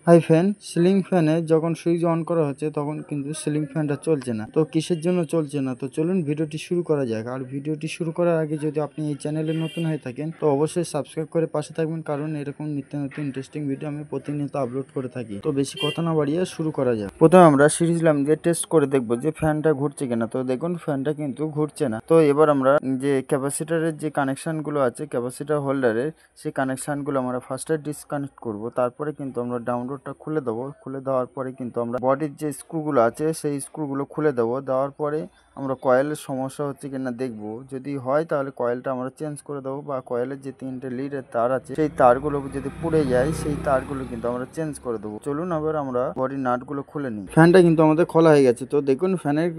High fan, ceiling ফ্যানে যখন switch on করা হচ্ছে তখন কিন্তু সিলিং ফ্যানটা চলছে না। তো কিসের জন্য চলছে না, তো চলুন ভিডিওটি শুরু করা যাক। আর ভিডিওটি শুরু করার আগে যদি আপনি এই চ্যানেলে নতুন হয়ে থাকেন তো অবশ্যই সাবস্ক্রাইব করে পাশে থাকবেন, কারণ এরকম নিত্য নতুন ইন্টারেস্টিং ভিডিও আমি প্রতিনিয়ত আপলোড করে থাকি। তো বেশি কথা না বাড়িয়ে শুরু করা যাক। প্রথমে আমরা সিরিজ ল্যাম্প দিয়ে টেস্ট করে দেখবো যে ফ্যানটা ঘুরছে কিনা। তো দেখুন ফ্যানটা কিন্তু ঘুরছে না। তো এবার আমরা যে ক্যাপাসিটারের যে কানেকশন গুলো আছে ক্যাপাসিটার হোল্ডারের, সেই কানেকশন গুলো আমরা ফার্স্টে ডিসকানেক্ট করব। তারপরে কিন্তু আমরা ডাউনলোডটা খুলে দেবো। খুলে দেওয়ার পরে কিন্তু আমরা বডির যে স্ক্রুগুলো আছে সেই স্ক্রুগুলো খুলে দেবো। দেওয়ার পরে আমরা কয়েলের সমস্যা হচ্ছে কিনা দেখবো। যদি হয় তাহলে কয়েলটা আমরা চেঞ্জ করে দেবো, বা কয়েলের যে 3টে লিডের তার আছে সেই তারগুলো যদি পুড়ে যায় সেই তারগুলো কিন্তু আমরা চেঞ্জ করে দেবো। চলুন এবার আমরা বডির নাটগুলো খুলে নিই। ফ্যানটা কিন্তু আমাদের খোলা হয়ে গেছে। তো দেখুন ফ্যানের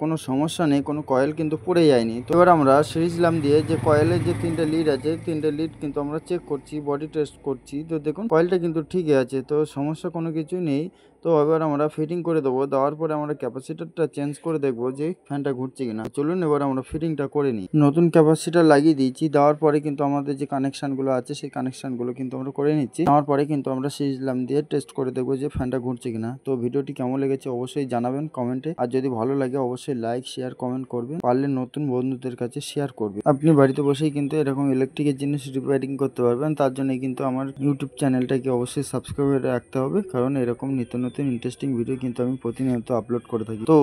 কোনো সমস্যা নেই, কোনো কয়েল কিন্তু পুড়ে যায়নি। তো এবার আমরা সিরিজ ল্যাম্প দিয়ে যে কয়েলের যে 3টে লিড আছে 3টে লিড কিন্তু আমরা চেক করছি, বডি টেস্ট করছি। তো দেখুন কয়েলটা কিন্তু ঠিকই আছে, তো সমস্যা কোনো কিছুই নেই। তো এবার আমরা ফিটিং করে দেবো। দেওয়ার পরে আমরা ক্যাপাসিটারটা চেঞ্জ করে দেখবো যে ফ্যানটা ঘুরছে কিনা। চলুন এবার আমরা ফিটিংটা করে নিই। নতুন ক্যাপাসিটার লাগিয়ে দিয়েছি। দেওয়ার পরে কিন্তু আমাদের যে কানেকশনগুলো আছে সেই কানেকশনগুলো কিন্তু আমরা করে নিচ্ছি। দেওয়ার পরে কিন্তু আমরা সিরিজ ল্যাম্প দিয়ে টেস্ট করে দেখবো যে ফ্যানটা ঘুরছে কিনা। তো ভিডিওটি কেমন লেগেছে অবশ্যই জানাবেন কমেন্টে। আর যদি ভালো লাগে অবশ্যই লাইক শেয়ার কমেন্ট করবেন, পারলে নতুন বন্ধুদের কাছে শেয়ার করবেন। আপনি বাড়িতে বসেই কিন্তু এরকম ইলেকট্রিকের জিনিস রিপেয়ারিং করতে পারবেন। তার জন্য কিন্তু আমার ইউটিউব চ্যানেলটাকে অবশ্যই সাবস্ক্রাইব করে রাখতে হবে, কারণ এরকম নিত্য নতুন ইন্টারেস্টিং ভিডিও কিন্তু আমি প্রতিনিয়ত আপলোড করে থাকি। তো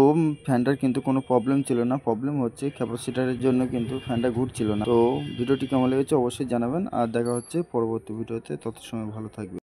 ফ্যানটার কিন্তু কোনো প্রবলেম ছিল না, প্রবলেম হচ্ছে ক্যাপাসিটারের জন্য কিন্তু ফ্যানটা ঘুরছিল না। তো ভিডিওটি কেমন লেগেছে অবশ্যই জানাবেন। আর দেখা হচ্ছে পরবর্তী ভিডিওতে, তত সময় ভালো থাকবে।